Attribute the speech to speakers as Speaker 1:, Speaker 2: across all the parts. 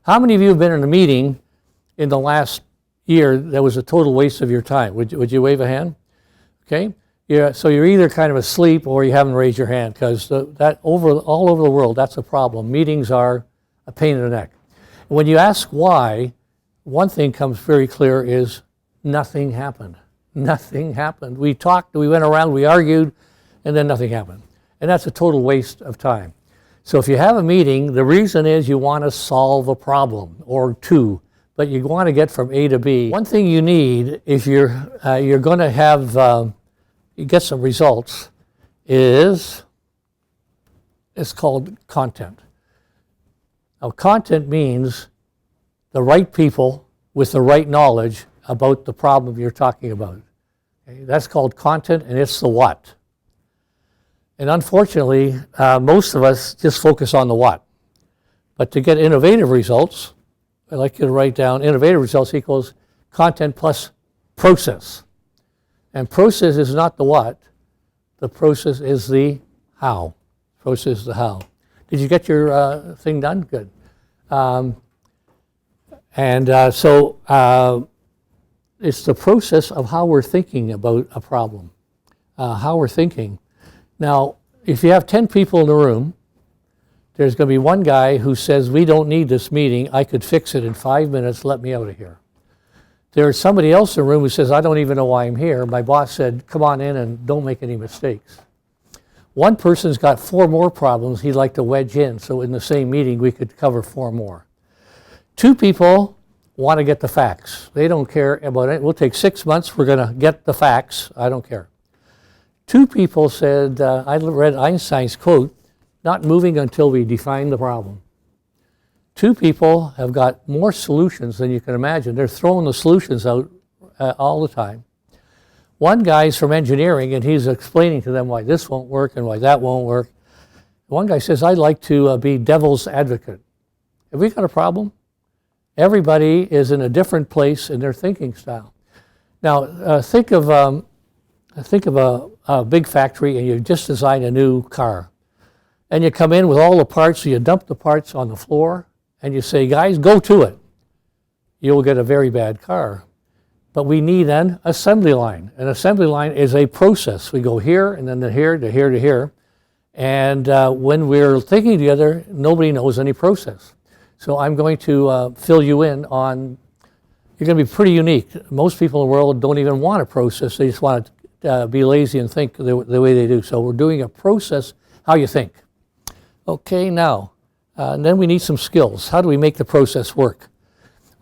Speaker 1: How many of you have been in a meeting in the last year that was a total waste of your time? Would you wave a hand? Okay. Yeah, so you're either kind of asleep or you haven't raised your hand, because all over the world, that's a problem. Meetings are a pain in the neck. When you ask why, one thing comes very clear is nothing happened. Nothing happened. We talked, we went around, we argued, and then nothing happened. And that's a total waste of time. So if you have a meeting, the reason is you want to solve a problem or two, but you want to get from A to B. One thing you need if you're going to have you get some results it's called content. Now, content means the right people with the right knowledge about the problem you're talking about. Okay? That's called content, and it's the what. And unfortunately, most of us just focus on the what. But to get innovative results, I'd like you to write down innovative results equals content plus process. And process is not the what, the process is the how. Process is the how. Did you get your thing done? Good. So it's the process of how we're thinking about a problem, how we're thinking. Now, if you have 10 people in the room, there's going to be one guy who says, we don't need this meeting, I could fix it in 5 minutes, let me out of here. There's somebody else in the room who says, I don't even know why I'm here. My boss said, come on in and don't make any mistakes. One person's got 4 more problems he'd like to wedge in, so in the same meeting we could cover 4 more. 2 people want to get the facts. They don't care about it. We'll take 6 months, we're going to get the facts. I don't care. 2 people said, I read Einstein's quote, not moving until we define the problem. 2 people have got more solutions than you can imagine. They're throwing the solutions out all the time. One guy's from engineering, and he's explaining to them why this won't work and why that won't work. One guy says, I'd like to be devil's advocate. Have we got a problem? Everybody is in a different place in their thinking style. Now, think of a big factory, and you just designed a new car. And you come in with all the parts, so you dump the parts on the floor, and you say, guys, go to it. You'll get a very bad car. But we need an assembly line. An assembly line is a process. We go here, and then to here, to here, to here. And when we're thinking together, nobody knows any process. So I'm going to fill you in on, you're going to be pretty unique. Most people in the world don't even want a process. They just want to be lazy and think the way they do. So we're doing a process, how you think. Okay, now, and then we need some skills. How do we make the process work?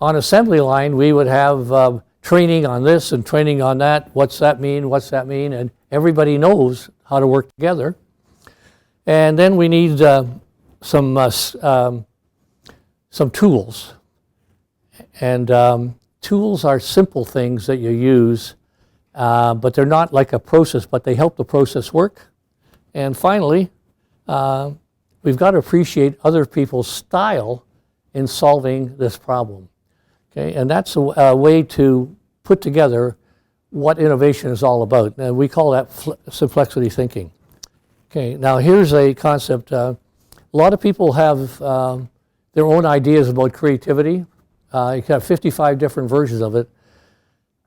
Speaker 1: On assembly line, we would have training on this and training on that. What's that mean? What's that mean? And everybody knows how to work together. And then we need some tools. And tools are simple things that you use, but they're not like a process, but they help the process work. And finally, we've got to appreciate other people's style in solving this problem. Okay, and that's a way to put together what innovation is all about. And we call that simplexity thinking. Okay, now here's a concept. A lot of people have their own ideas about creativity. You can have 55 different versions of it,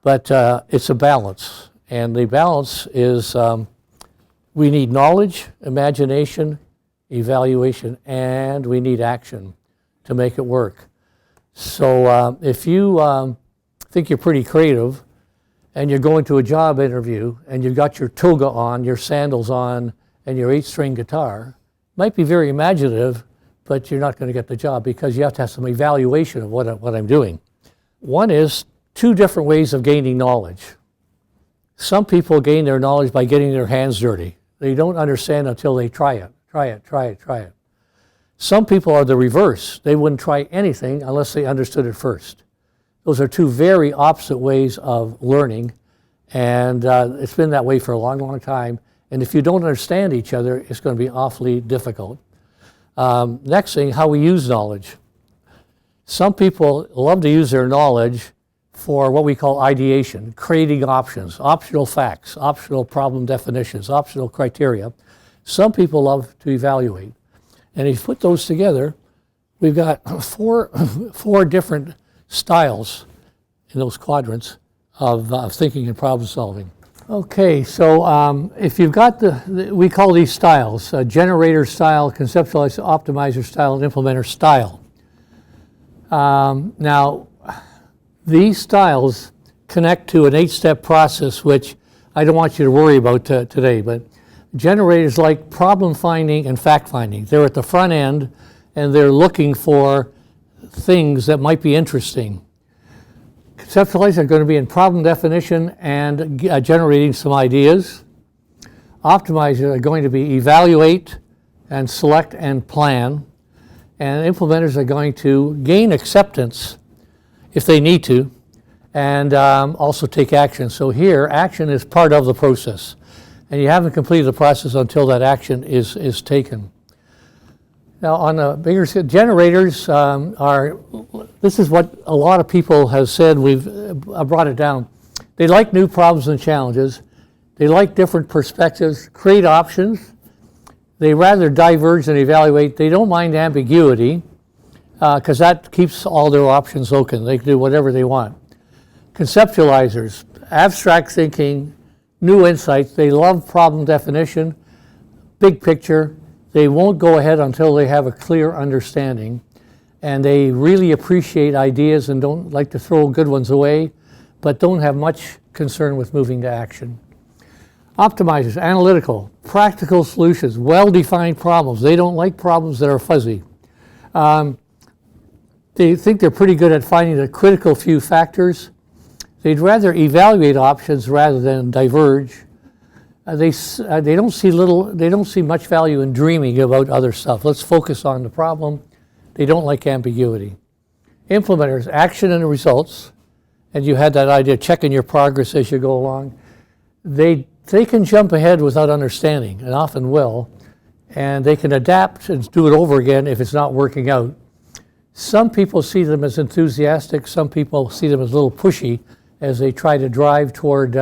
Speaker 1: but it's a balance. And the balance is we need knowledge, imagination, evaluation, and we need action to make it work. So if you think you're pretty creative and you're going to a job interview and you've got your toga on, your sandals on, and your 8-string guitar, might be very imaginative, but you're not going to get the job because you have to have some evaluation of what I'm doing. One is 2 different ways of gaining knowledge. Some people gain their knowledge by getting their hands dirty. They don't understand until they try it. Try it. Some people are the reverse. They wouldn't try anything unless they understood it first. Those are 2 very opposite ways of learning, and it's been that way for a long, long time. And if you don't understand each other, it's going to be awfully difficult. Next thing, how we use knowledge. Some people love to use their knowledge for what we call ideation, creating options, optional facts, optional problem definitions, optional criteria. Some people love to evaluate. And if you put those together, we've got four different styles in those quadrants of thinking and problem solving. Okay, so if you've got we call these styles, generator style, conceptualizer, optimizer style, and implementer style. Now, these styles connect to an 8-step process, which I don't want you to worry about today, but generators like problem finding and fact finding. They're at the front end and they're looking for things that might be interesting. Conceptualizers are going to be in problem definition and generating some ideas. Optimizers are going to be evaluate and select and plan. And implementers are going to gain acceptance if they need to, and also take action. So here, action is part of the process. And you haven't completed the process until that action is taken. Now, on a bigger scale, generators this is what a lot of people have said. We've brought it down. They like new problems and challenges. They like different perspectives, create options. They rather diverge than evaluate. They don't mind ambiguity because that keeps all their options open. They can do whatever they want. Conceptualizers, abstract thinking, new insights. They love problem definition, big picture. They won't go ahead until they have a clear understanding. And they really appreciate ideas and don't like to throw good ones away, but don't have much concern with moving to action. Optimizers, analytical, practical solutions, well-defined problems. They don't like problems that are fuzzy. They think they're pretty good at finding the critical few factors. They'd rather evaluate options rather than diverge. They don't see much value in dreaming about other stuff. Let's focus on the problem. They don't like ambiguity. Implementers, action and results. And you had that idea, checking your progress as you go along. They can jump ahead without understanding, and often will, and they can adapt and do it over again if it's not working out. Some people see them as enthusiastic, some people see them as a little pushy as they try to drive toward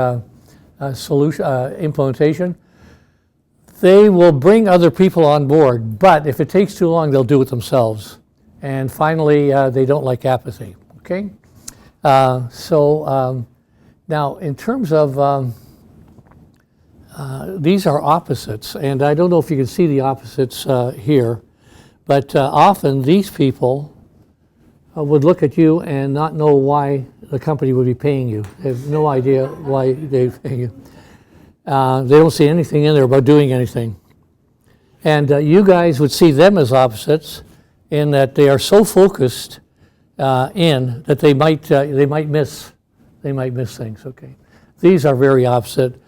Speaker 1: implementation. They will bring other people on board, but if it takes too long, they'll do it themselves. And finally, they don't like apathy, okay? Now, in terms of these are opposites, and I don't know if you can see the opposites here, but often these people would look at you and not know why the company would be paying you. They have no idea why they're paying you. They don't see anything in there about doing anything. And you guys would see them as opposites in that they are so focused in that they might miss things. Okay, these are very opposite.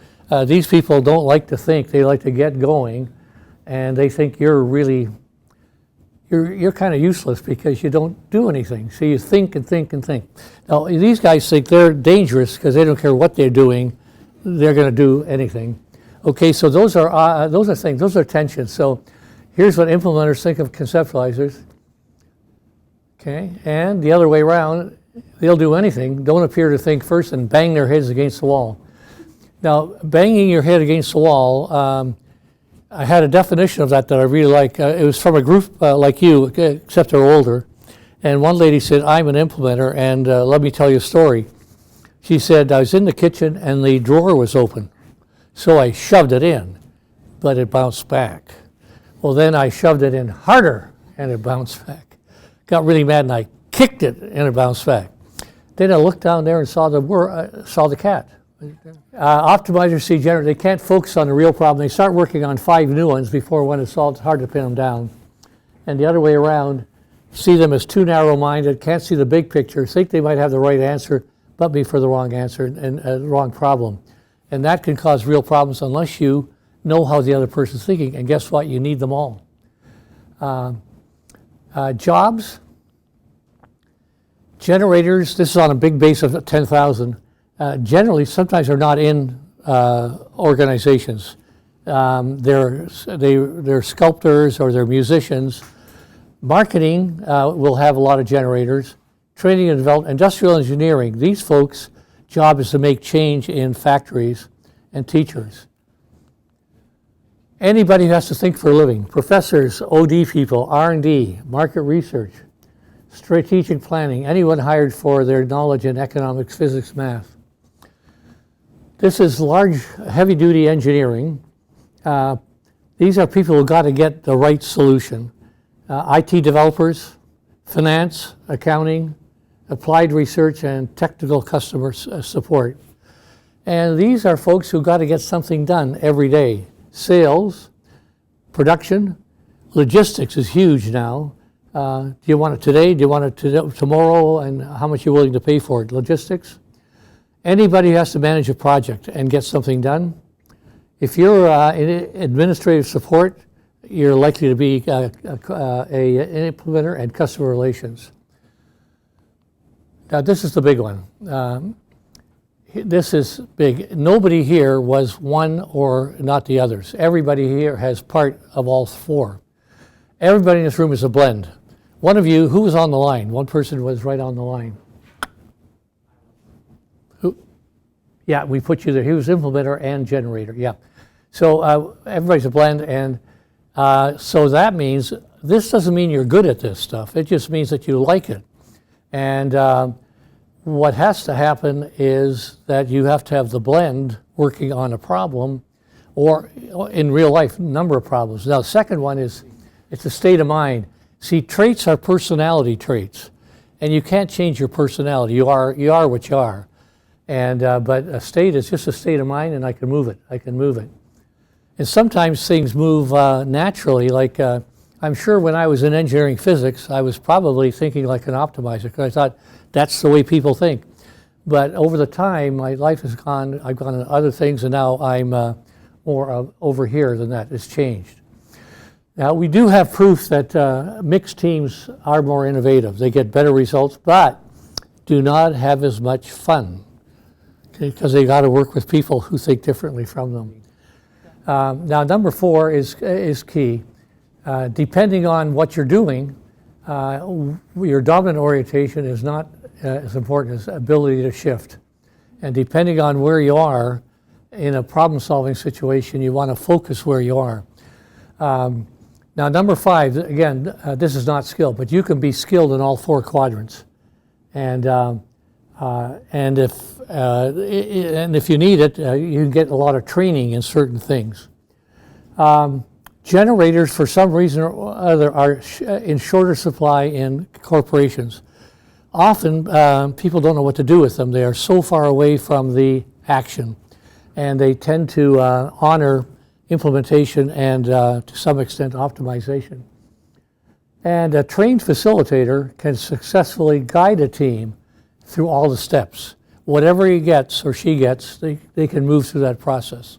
Speaker 1: These people don't like to think; they like to get going, and they think you're kind of useless because you don't do anything. So you think and think and think. Now these guys think they're dangerous because they don't care what they're doing; they're going to do anything. Okay, so those are things. Those are tensions. So here's what implementers think of conceptualizers. Okay, and the other way around, they'll do anything, don't appear to think first, and bang their heads against the wall. Now, banging your head against the wall, I had a definition of that I really like. It was from a group like you, except they're older. And one lady said, I'm an implementer, and let me tell you a story. She said, I was in the kitchen, and the drawer was open. So I shoved it in, but it bounced back. Well, then I shoved it in harder, and it bounced back. Got really mad, and I kicked it, and it bounced back. Then I looked down there and saw the cat. Optimizers see generally, they can't focus on the real problem. They start working on 5 new ones before one is solved. It's hard to pin them down. And the other way around, see them as too narrow-minded, can't see the big picture, think they might have the right answer, but be for the wrong answer and the wrong problem. And that can cause real problems unless you know how the other person's thinking. And guess what? You need them all. Jobs, generators, this is on a big base of 10,000, generally sometimes are not in organizations. They're sculptors or they're musicians. Marketing will have a lot of generators. Training and development, industrial engineering, these folks' job is to make change in factories, and teachers. Anybody who has to think for a living, professors, OD people, R&D, market research, strategic planning, anyone hired for their knowledge in economics, physics, math. This is large, heavy-duty engineering. These are people who got to get the right solution. IT developers, finance, accounting, applied research, and technical customer support. And these are folks who got to get something done every day. Sales, production, logistics is huge now. Do you want it today? Do you want it tomorrow? And how much you're willing to pay for it? Logistics. Anybody who has to manage a project and get something done. If you're in administrative support, you're likely to be an implementer and customer relations. Now this is the big one. This is big. Nobody here was one or not the others. Everybody here has part of all four. Everybody in this room is a blend. One of you, who was on the line? One person was right on the line. Who? Yeah, we put you there. He was implementer and generator, yeah. So everybody's a blend, and so that means, this doesn't mean you're good at this stuff. It just means that you like it. And what has to happen is that you have to have the blend working on a problem, or in real life, a number of problems. Now, the second one is, it's a state of mind. See, traits are personality traits, and you can't change your personality. You are what you are. And but a state is just a state of mind, and I can move it. I can move it. And sometimes things move naturally. Like I'm sure when I was in engineering physics, I was probably thinking like an optimizer, because I thought that's the way people think. But over the time, my life has gone. I've gone into other things, and now I'm more over here than that. It's changed. Now, we do have proof that mixed teams are more innovative. They get better results, but do not have as much fun, because they got to work with people who think differently from them. Now, number 4 is key. Depending on what you're doing, your dominant orientation is not as important as ability to shift. And depending on where you are in a problem-solving situation, you want to focus where you are. Now, number 5, again, this is not skill, but you can be skilled in all 4 quadrants. And if you need it, you can get a lot of training in certain things. Generators, for some reason or other, are in shorter supply in corporations. Often, people don't know what to do with them. They are so far away from the action, and they tend to honor implementation and, to some extent, optimization. And a trained facilitator can successfully guide a team through all the steps. Whatever he gets or she gets, they can move through that process.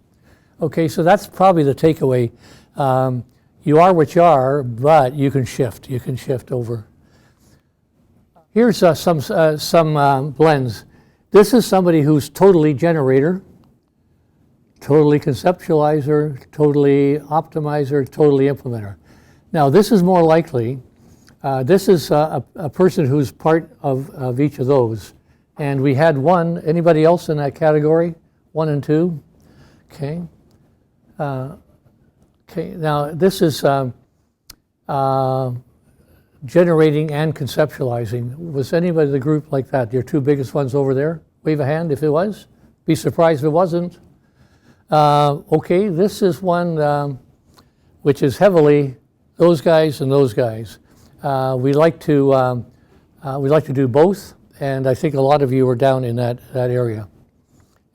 Speaker 1: Okay, so that's probably the takeaway. You are what you are, but you can shift. You can shift over. Here's some blends. This is somebody who's totally generator, totally conceptualizer, totally optimizer, totally implementer. Now, this is more likely. This is a person who's part of each of those. And we had one. Anybody else in that category? 1 and 2? Okay. Okay, now this is generating and conceptualizing. Was anybody in the group like that? Your 2 biggest ones over there? Wave a hand if it was. Be surprised if it wasn't. Okay, this is one which is heavily those guys and those guys. We like to do both, and I think a lot of you are down in that area.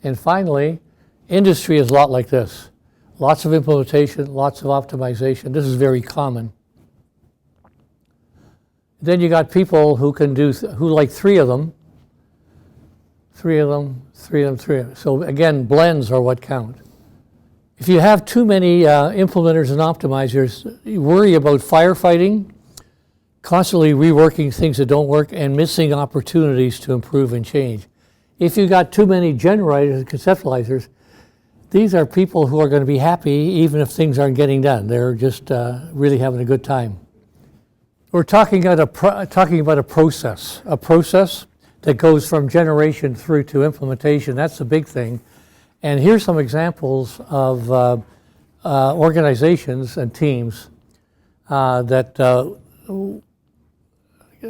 Speaker 1: And finally, industry is a lot like this. Lots of implementation, lots of optimization. This is very common. Then you got people who can do, who like 3 of them. 3 of them, 3 of them, 3 of them. So again, blends are what count. If you have too many implementers and optimizers, you worry about firefighting, constantly reworking things that don't work, and missing opportunities to improve and change. If you got too many generators and conceptualizers, these are people who are going to be happy even if things aren't getting done. They're just really having a good time. We're talking about a process that goes from generation through to implementation. That's the big thing. And here's some examples of organizations and teams that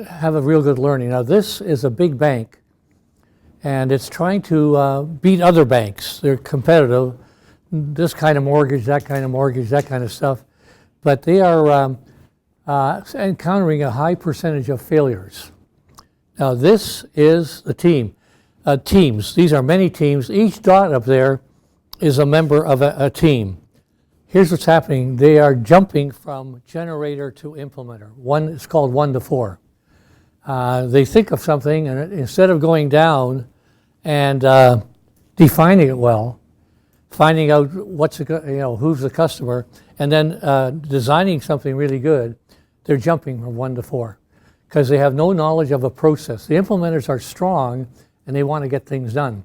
Speaker 1: have a real good learning. Now this is a big bank, and it's trying to beat other banks. They're competitive, this kind of mortgage, that kind of mortgage, that kind of stuff, but they are encountering a high percentage of failures. Now this is the teams. These are many teams. Each dot up there is a member of a team. Here's what's happening. They are jumping from generator to implementer. It's called 1 to 4. They think of something, and instead of going down and defining it well, finding out who's the customer, and then designing something really good, they're jumping from 1 to 4 because they have no knowledge of a process. The implementers are strong and they want to get things done,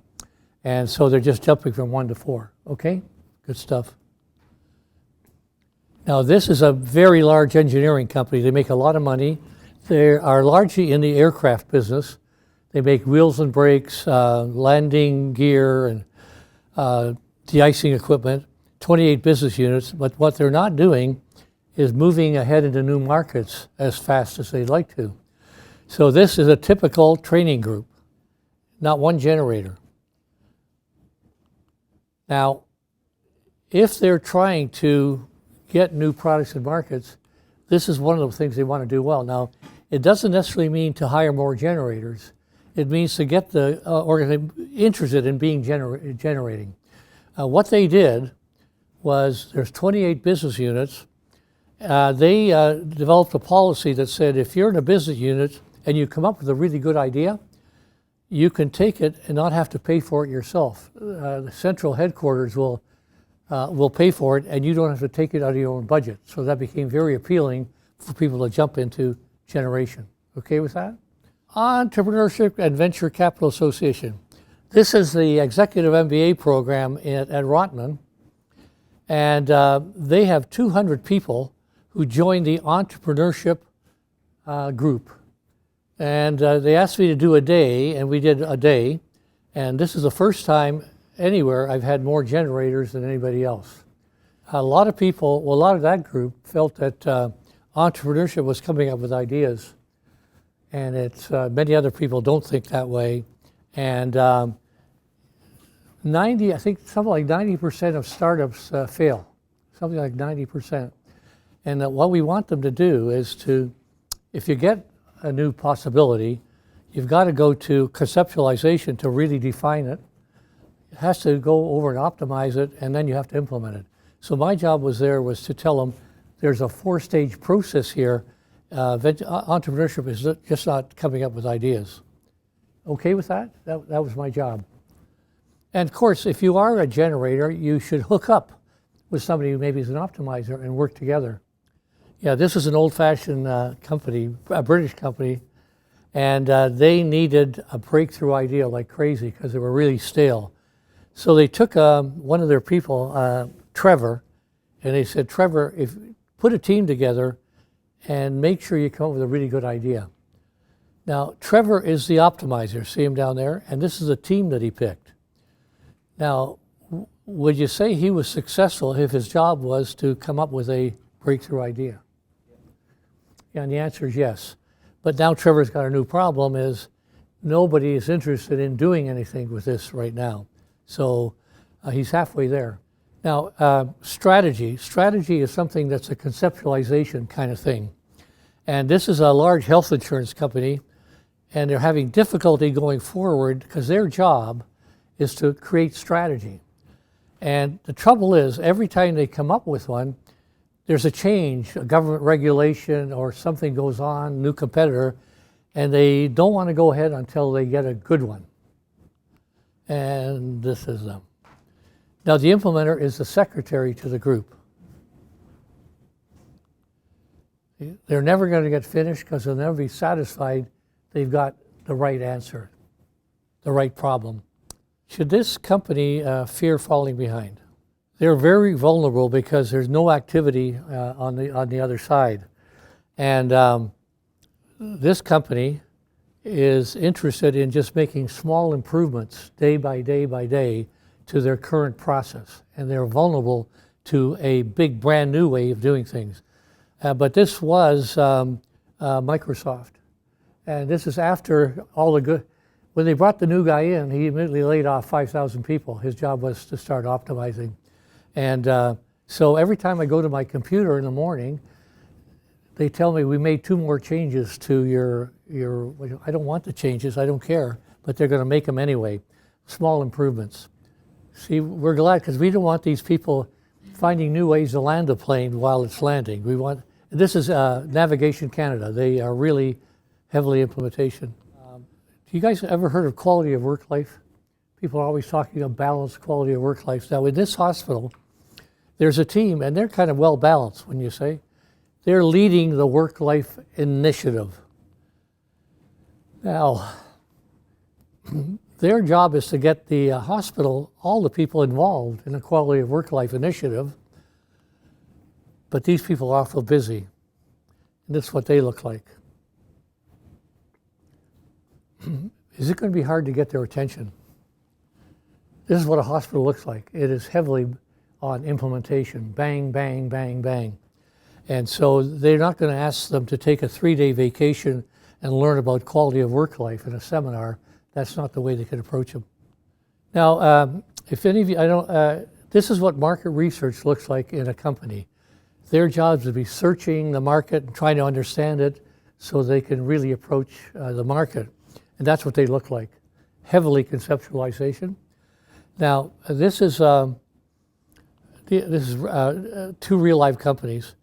Speaker 1: and so they're just jumping from 1 to 4. Okay, good stuff. Now this is a very large engineering company. They make a lot of money. They are largely in the aircraft business. They make wheels and brakes, landing gear, and de-icing equipment, 28 business units, but what they're not doing is moving ahead into new markets as fast as they'd like to. So this is a typical training group, not one generator. Now, if they're trying to get new products and markets, this is one of the things they want to do well. Now, it doesn't necessarily mean to hire more generators. It means to get the organization interested in being generating. What they did was there's 28 business units. They developed a policy that said if you're in a business unit and you come up with a really good idea, you can take it and not have to pay for it yourself. The central headquarters will pay for it, and you don't have to take it out of your own budget. So that became very appealing for people to jump into generation. Okay with that? Entrepreneurship and Venture Capital Association. This is the executive MBA program at Rotman, and they have 200 people who joined the entrepreneurship group. And they asked me to do a day, and we did a day. And this is the first time anywhere I've had more generators than anybody else. A lot of people, well, a lot of that group felt that entrepreneurship was coming up with ideas. And it's many other people don't think that way. And I think something like 90% of startups fail, something like 90%. And what we want them to do is to, if you get a new possibility, you've got to go to conceptualization to really define it. It has to go over and optimize it, and then you have to implement it. So my job was to tell them there's a 4-stage process here. Entrepreneurship is just not coming up with ideas. Okay with that? That was my job. And of course, if you are a generator, you should hook up with somebody who maybe is an optimizer and work together. Yeah, this is an old-fashioned company, a British company, and they needed a breakthrough idea like crazy because they were really stale. So they took one of their people, Trevor, and they said, Trevor, put a team together and make sure you come up with a really good idea. Now, Trevor is the optimizer, see him down there, and this is a team that he picked. Now, would you say he was successful if his job was to come up with a breakthrough idea? Yeah, and the answer is yes. But now Trevor's got a new problem is nobody is interested in doing anything with this right now. So he's halfway there. Now, strategy. Strategy is something that's a conceptualization kind of thing. And this is a large health insurance company, and they're having difficulty going forward because their job is to create strategy. And the trouble is, every time they come up with one, there's a change, a government regulation or something goes on, new competitor, and they don't want to go ahead until they get a good one. And this is them. Now the implementer is the secretary to the group. They're never going to get finished because they'll never be satisfied they've got the right answer, the right problem. Should this company fear falling behind? They're very vulnerable because there's no activity on the other side. And this company is interested in just making small improvements day by day by day to their current process. And they're vulnerable to a big brand new way of doing things. But this was Microsoft. And this is after all the good, when they brought the new guy in, he immediately laid off 5,000 people. His job was to start optimizing. And so every time I go to my computer in the morning, they tell me we made 2 more changes to your, I don't want the changes, I don't care, but they're going to make them anyway. Small improvements. See, we're glad because we don't want these people finding new ways to land a plane while it's landing. We want, this is Navigation Canada. They are really heavily implementation. Do you guys ever heard of quality of work life? People are always talking about balanced quality of work life. Now in this hospital, there's a team and they're kind of well balanced, when you say. They're leading the work-life initiative. Now, their job is to get the hospital, all the people involved in the quality of work-life initiative, but these people are awful busy. And that's what they look like. Is it going to be hard to get their attention? This is what a hospital looks like. It is heavily on implementation. Bang, bang, bang, bang. And so they're not going to ask them to take a 3-day vacation and learn about quality of work life in a seminar. That's not the way they could approach them. Now, if any of you, this is what market research looks like in a company. Their job is to be searching the market and trying to understand it so they can really approach the market. And that's what they look like. Heavily conceptualization. Now, this is 2 real life companies.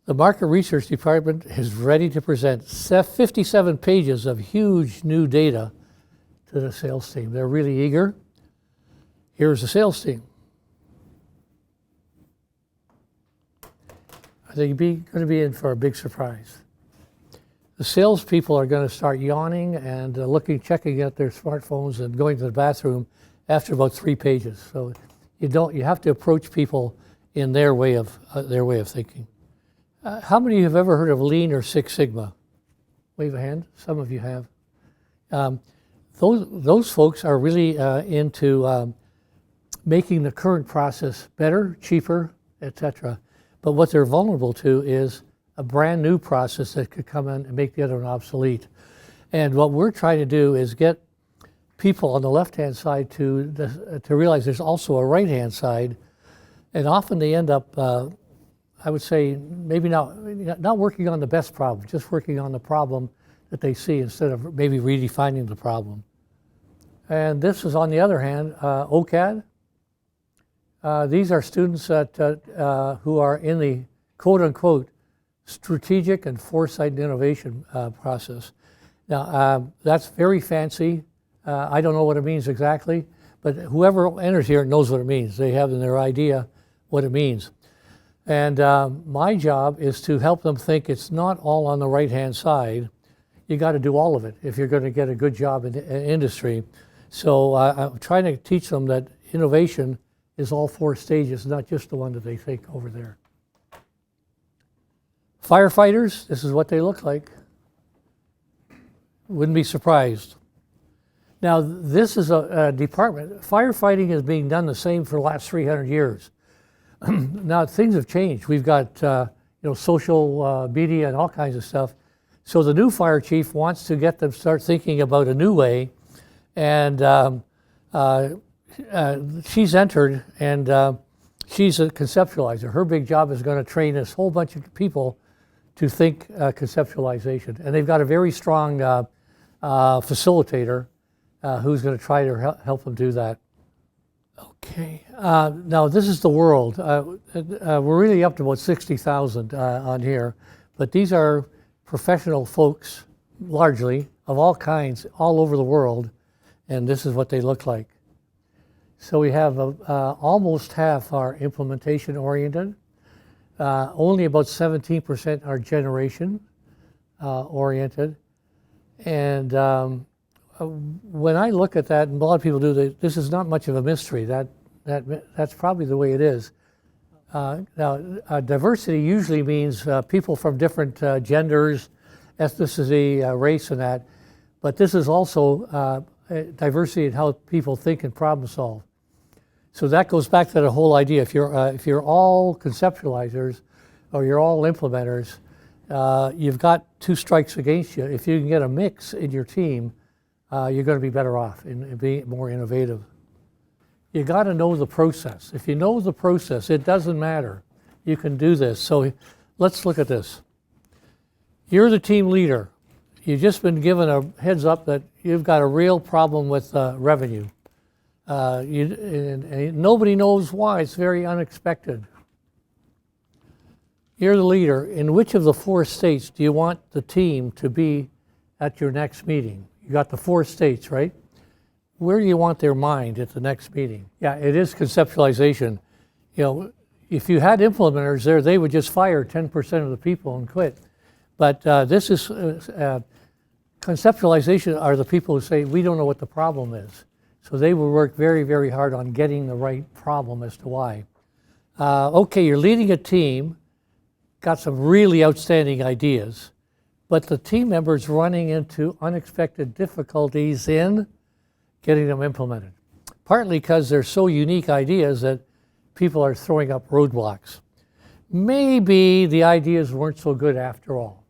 Speaker 1: The market research department is ready to present 57 pages of huge new data to the sales team. They're really eager. Here's the sales team. Are they going to be in for a big surprise? The salespeople are going to start yawning and checking at their smartphones and going to the bathroom after about 3 pages. So you have to approach people in their way of thinking. How many of you have ever heard of Lean or Six Sigma? Wave a hand. Some of you have. Those folks are really into making the current process better, cheaper, etc. But what they're vulnerable to is a brand new process that could come in and make the other one obsolete. And what we're trying to do is get people on the left-hand side to realize there's also a right-hand side, and often they end up I would say maybe not working on the best problem, just working on the problem that they see instead of maybe redefining the problem. And this is, on the other hand, OCAD. These are students who are in the quote-unquote strategic and foresight and innovation process. Now, that's very fancy. I don't know what it means exactly, but whoever enters here knows what it means. They have in their idea what it means. And my job is to help them think it's not all on the right-hand side. You got to do all of it if you're going to get a good job in industry. So I'm trying to teach them that innovation is all 4 stages, not just the one that they think over there. Firefighters, this is what they look like. Wouldn't be surprised. Now, this is a department. Firefighting is being done the same for the last 300 years. Now things have changed. We've got social media and all kinds of stuff. So the new fire chief wants to get them start thinking about a new way, and she's entered, and she's a conceptualizer. Her big job is going to train this whole bunch of people to think conceptualization, and they've got a very strong facilitator who's going to try to help them do that. Okay, now this is the world. We're really up to about 60,000 on here, but these are professional folks, largely, of all kinds, all over the world, and this is what they look like. So we have almost half are implementation oriented, only about 17% are generation oriented, and when I look at that, and a lot of people do, this is not much of a mystery. That's probably the way it is. Now, diversity usually means people from different genders, ethnicity, race, and that. But this is also diversity in how people think and problem solve. So that goes back to the whole idea. If you're all conceptualizers or you're all implementers, you've got two strikes against you. If you can get a mix in your team, you're going to be better off and be more innovative. You got to know the process. If you know the process, it doesn't matter. You can do this. So let's look at this. You're the team leader. You've just been given a heads up that you've got a real problem with revenue. And nobody knows why. It's very unexpected. You're the leader. In which of the 4 states do you want the team to be at your next meeting? You got the 4 states, right? Where do you want their mind at the next meeting? Yeah, it is conceptualization. You know, if you had implementers there, they would just fire 10% of the people and quit. But this is conceptualization are the people who say, we don't know what the problem is. So they will work very, very hard on getting the right problem as to why. Okay, you're leading a team, got some really outstanding ideas, but the team members running into unexpected difficulties in getting them implemented. Partly because they're so unique ideas that people are throwing up roadblocks. Maybe the ideas weren't so good after all.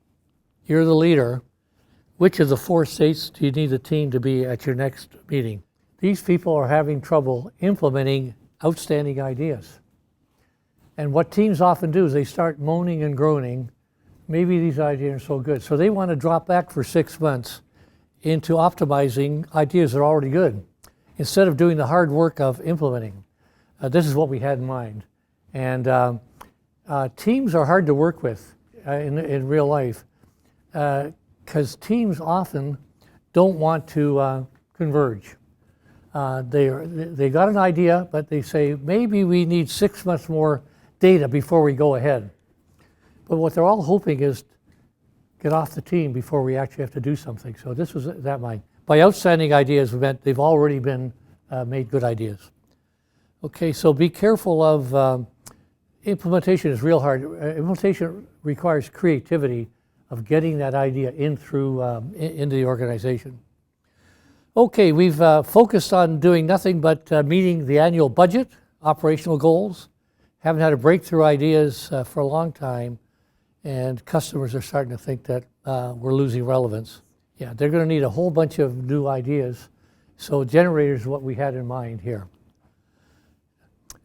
Speaker 1: You're the leader. Which of the 4 states do you need the team to be at your next meeting? These people are having trouble implementing outstanding ideas. And what teams often do is they start moaning and groaning, maybe these ideas are so good. So they want to drop back for 6 months into optimizing ideas that are already good, instead of doing the hard work of implementing. This is what we had in mind. And teams are hard to work with in real life because teams often don't want to converge. They got an idea, but they say, maybe we need 6 months more data before we go ahead. But what they're all hoping is get off the team before we actually have to do something. So this was that mind. By outstanding ideas, we meant they've already been made good ideas. Okay, so be careful of implementation is real hard. Implementation requires creativity of getting that idea in through into the organization. Okay, we've focused on doing nothing but meeting the annual budget, operational goals. Haven't had a breakthrough ideas for a long time, and customers are starting to think that we're losing relevance. Yeah, they're going to need a whole bunch of new ideas. So generators is what we had in mind here.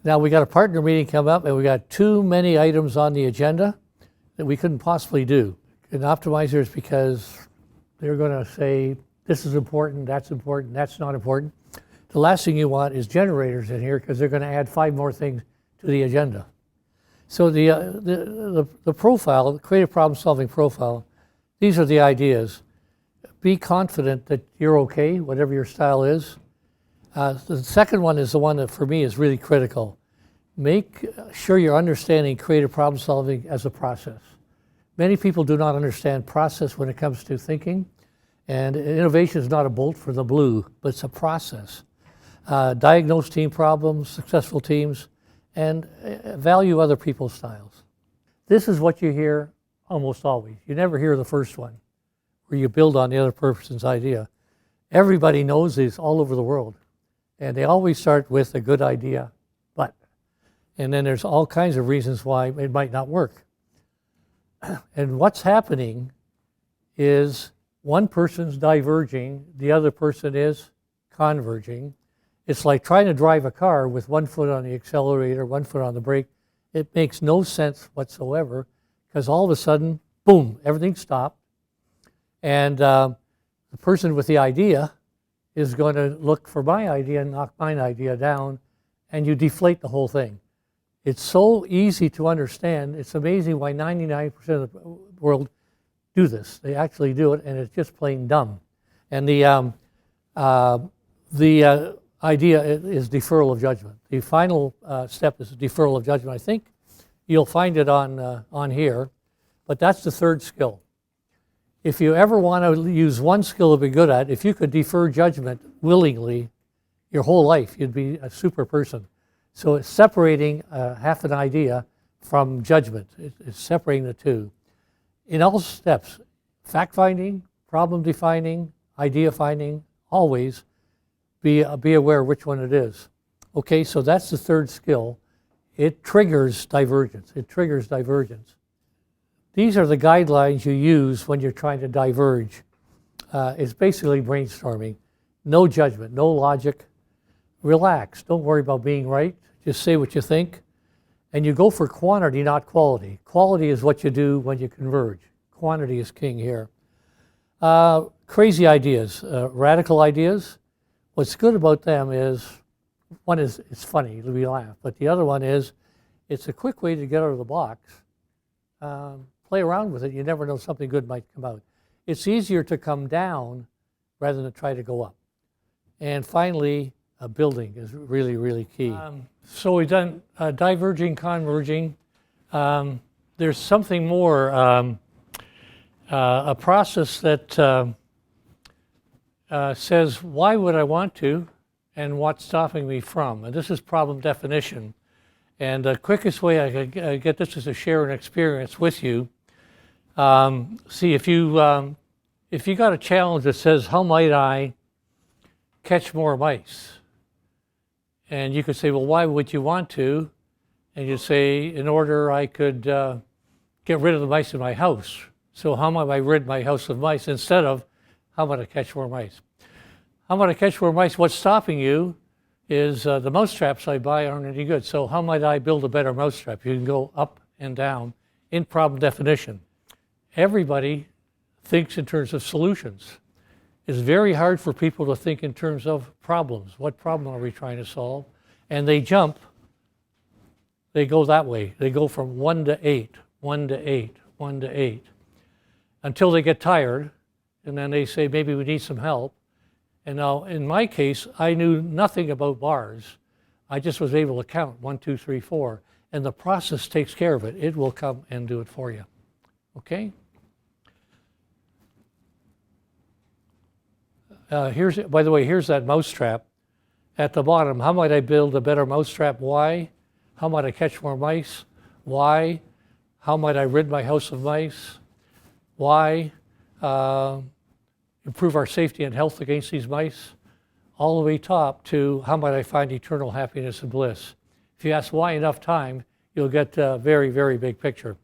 Speaker 1: Now we got a partner meeting coming up, and we got too many items on the agenda that we couldn't possibly do. And optimizers, because they're going to say, this is important, that's not important. The last thing you want is generators in here, because they're going to add 5 more things to the agenda. So the profile, the creative problem solving profile, these are the ideas. Be confident that you're okay, whatever your style is. The second one is the one that for me is really critical. Make sure you're understanding creative problem solving as a process. Many people do not understand process when it comes to thinking, and innovation is not a bolt from the blue, but it's a process. Diagnose team problems, successful teams, and value other people's styles. This is what you hear almost always. You never hear the first one, where you build on the other person's idea. Everybody knows these all over the world, and they always start with a good idea, but. And then there's all kinds of reasons why it might not work. And what's happening is one person's diverging, the other person is converging. It's like trying to drive a car with 1 foot on the accelerator, 1 foot on the brake. It makes no sense whatsoever, because all of a sudden, boom, everything stopped. And the person with the idea is going to look for my idea and knock my idea down, and you deflate the whole thing. It's so easy to understand. It's amazing why 99% of the world do this. They actually do it, and it's just plain dumb. And the idea is deferral of judgment. The final step is deferral of judgment. I think you'll find it on here, but that's the third skill. If you ever want to use one skill to be good at, if you could defer judgment willingly your whole life, you'd be a super person. So it's separating half an idea from judgment. It's separating the two. In all steps, fact-finding, problem-defining, idea-finding, always be aware which one it is. Okay, so that's the third skill. It triggers divergence. It triggers divergence. These are the guidelines you use when you're trying to diverge. It's basically brainstorming. No judgment, no logic. Relax. Don't worry about being right. Just say what you think. And you go for quantity, not quality. Quality is what you do when you converge. Quantity is king here. Crazy ideas, radical ideas. What's good about them is, one is it's funny, we laugh, but the other one is it's a quick way to get out of the box. Play around with it. You never know, something good might come out. It's easier to come down rather than try to go up. And finally, building is really, really key. So we've done diverging, converging. There's something more, a process that says, why would I want to, and what's stopping me from? And this is problem definition. And the quickest way I could get this is to share an experience with you. See, if you got a challenge that says, how might I catch more mice? And you could say, well, why would you want to? And you say, in order I could get rid of the mice in my house. So how might I rid my house of mice, instead of how might I catch more mice? How might I catch more mice? What's stopping you is the mouse traps I buy aren't any good. So how might I build a better mousetrap? You can go up and down in problem definition. Everybody thinks in terms of solutions. It's very hard for people to think in terms of problems. What problem are we trying to solve? And they jump, they go that way. They go from 1 to 8, 1 to 8, 1 to 8, until they get tired, and then they say, maybe we need some help. And now, in my case, I knew nothing about bars. I just was able to count 1, 2, 3, 4, and the process takes care of it. It will come and do it for you. Okay? By the way, here's that mousetrap. At the bottom, how might I build a better mousetrap? Why? How might I catch more mice? Why? How might I rid my house of mice? Why? Improve our safety and health against these mice? All the way top to how might I find eternal happiness and bliss? If you ask why enough time, you'll get a very, very big picture.